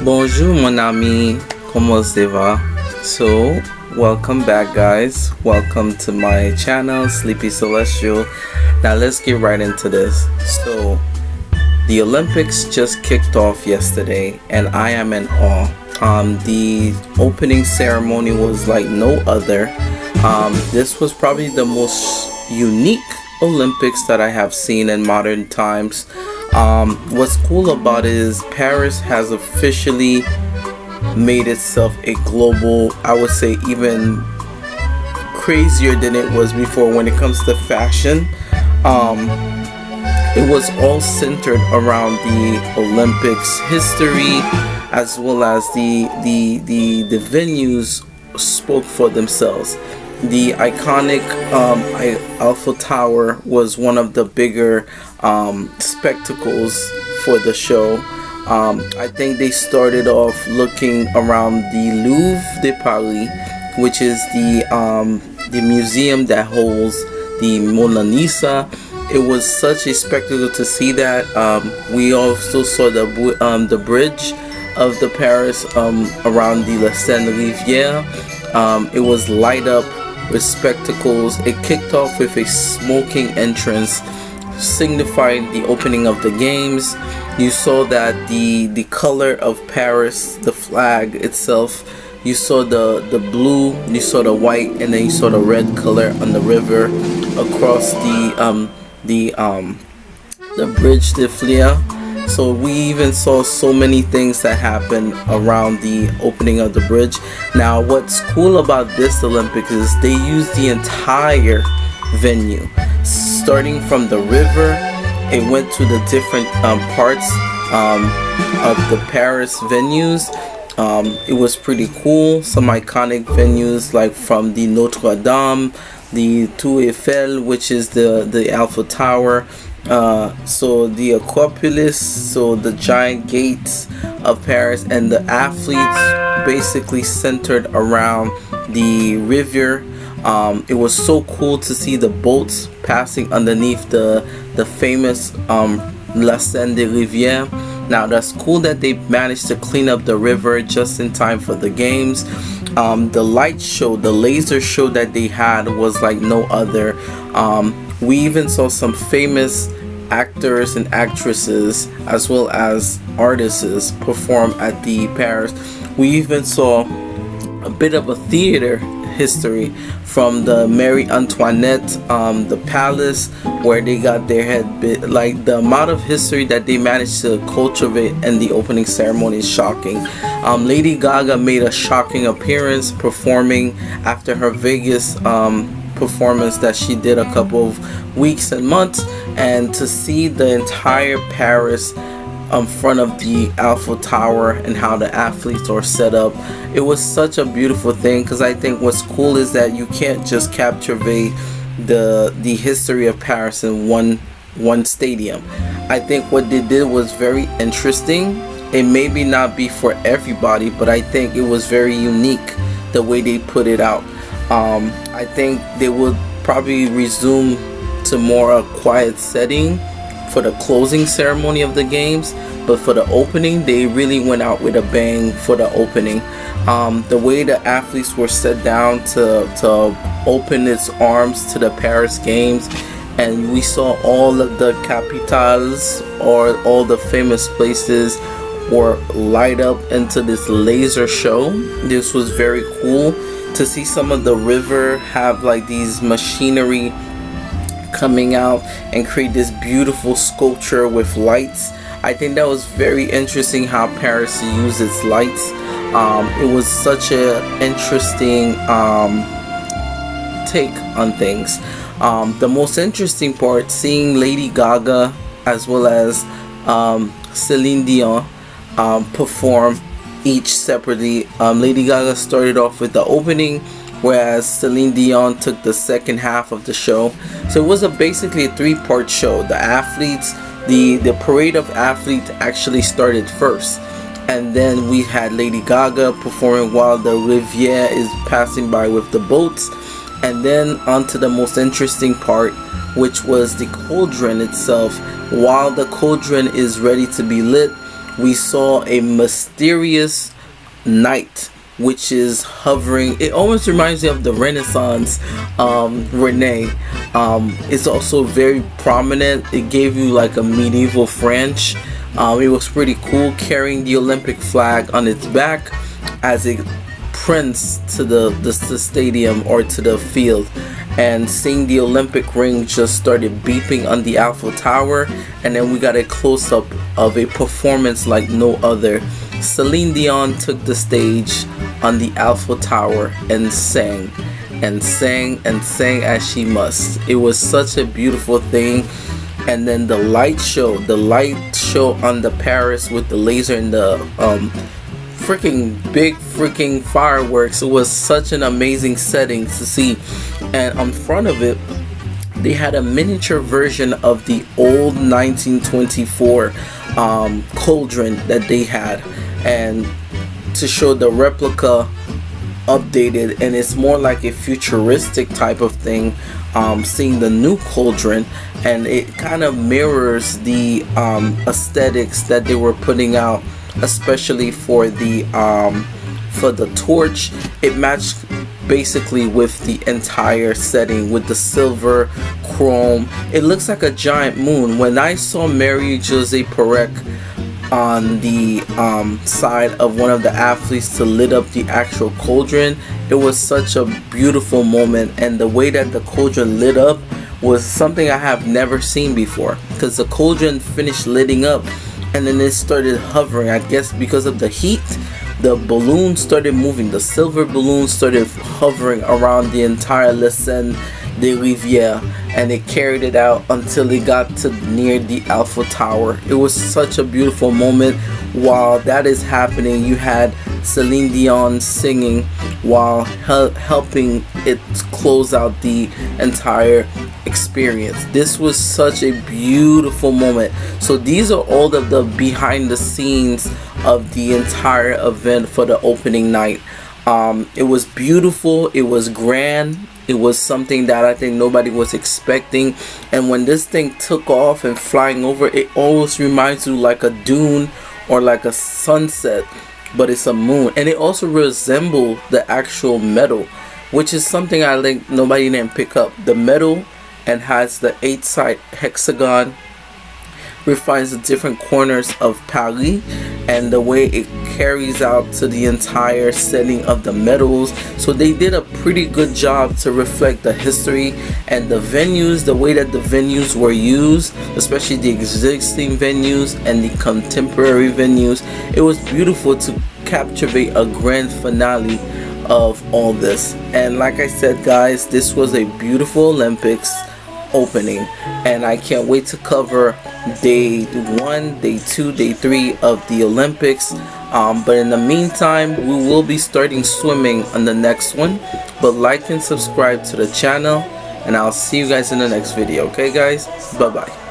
Bonjour mon ami, comment ça va? So, welcome back guys. Welcome to my channel, Sleepy Celestial. Now let's get right into this. So, the Olympics just kicked off yesterday and I am in awe. The opening ceremony was like no other. This was probably the most unique Olympics that I have seen in modern times. What's cool about it is Paris has officially made itself a global, I would say even crazier than it was before when it comes to fashion. It was all centered around the Olympics history, as well as the venues spoke for themselves. The iconic Eiffel Tower was one of the bigger spectacles for the show. I think they started off looking around the Louvre de Paris, which is the museum that holds the Mona Lisa. It was such a spectacle to see that. We also saw the bridge of the Paris around the La Seine Rivière. It was light up with spectacles. It kicked off with a smoking entrance signifying the opening of the games. You saw that the color of Paris, the flag itself, you saw the blue, you saw the white, and then you saw the red color on the river across the bridge de Fleur. So we even saw so many things that happened around the opening of the bridge. Now what's cool about this Olympics is they use the entire venue, starting from the river. It went to the different parts of the Paris venues. It was pretty cool. Some iconic venues like from the Notre Dame, the Tour Eiffel, which is the Eiffel Tower, so the Acropolis, so the giant gates of Paris, and the athletes basically centered around the river. It was so cool to see the boats passing underneath the famous La Seine de Rivière. Now that's cool that they managed to clean up the river just in time for the games. The light show, the laser show that they had was like no other. We even saw some famous actors and actresses as well as artists perform at the Paris. We even saw a bit of a theater history from the Marie Antoinette, the palace where they got their head bit. Like the amount of history that they managed to cultivate in the opening ceremony is shocking. Lady Gaga made a shocking appearance performing after her Vegas performance that she did a couple of weeks and months, and to see the entire Paris in front of the Eiffel Tower and how the athletes are set up, it was such a beautiful thing. Because I think what's cool is that you can't just captivate the history of Paris in one stadium. I think what they did was very interesting. It maybe not be for everybody, but I think it was very unique the way they put it out. I think they would probably resume to more a quiet setting for the closing ceremony of the games, but for the opening they really went out with a bang for the opening. The way the athletes were set down to open its arms to the Paris games, and we saw all of the capitals or all the famous places were light up into this laser show. This was very cool to see some of the river have like these machinery coming out and create this beautiful sculpture with lights. I think that was very interesting how Paris used its lights. It was such a interesting take on things. The most interesting part, seeing Lady Gaga as well as Celine Dion perform each separately. Lady Gaga started off with the opening, whereas Celine Dion took the second half of the show. So it was basically a three-part show. The athletes, the parade of athletes actually started first, and then we had Lady Gaga performing while the Riviera is passing by with the boats, and then on to the most interesting part, which was the cauldron itself. While the cauldron is ready to be lit, we saw a mysterious knight which is hovering. It almost reminds me of the Renaissance Renee. It's also very prominent. It gave you like a medieval French. It was pretty cool, carrying the Olympic flag on its back as it prints to the stadium or to the field. And seeing the Olympic ring just started beeping on the Eiffel Tower, and then we got a close-up of a performance like no other. Celine Dion took the stage on the Eiffel Tower and sang and sang and sang as she must. It was such a beautiful thing. And then the light show on the Paris with the laser and the freaking big freaking fireworks. It was such an amazing setting to see. And on front of it, they had a miniature version of the old 1924 cauldron that they had, and to show the replica updated, and it's more like a futuristic type of thing. Seeing the new cauldron, and it kind of mirrors the aesthetics that they were putting out, especially for the torch. It matched basically with the entire setting with the silver chrome. It looks like a giant moon. When I saw Mary Jose Perec on the side of one of the athletes to lit up the actual cauldron, it was such a beautiful moment. And the way that the cauldron lit up was something I have never seen before, because the cauldron finished lighting up and then it started hovering. I guess because of the heat, the balloon started moving. The silver balloon started hovering around the entire Le Seine de Rivière, and it carried it out until it got to near the Eiffel Tower. It was such a beautiful moment. While that is happening, you had Celine Dion singing while helping it close out the entire experience. This was such a beautiful moment. So these are all of the behind the scenes of the entire event for the opening night. It was beautiful, it was grand, it was something that I think nobody was expecting. And when this thing took off and flying over, it always reminds you like a dune or like a sunset, but it's a moon. And it also resembled the actual medal, which is something I think nobody didn't pick up. The medal, and has the 8-side hexagon, refines the different corners of Paris, and the way it carries out to the entire setting of the medals. So they did a pretty good job to reflect the history and the venues, the way that the venues were used, especially the existing venues and the contemporary venues. It was beautiful to captivate a grand finale of all this. And like I said, guys, this was a beautiful Olympics opening, and I can't wait to cover day 1, day 2, day 3 of the Olympics. But in the meantime, we will be starting swimming on the next one. But like and subscribe to the channel, and I'll see you guys in the next video. Okay guys, bye bye.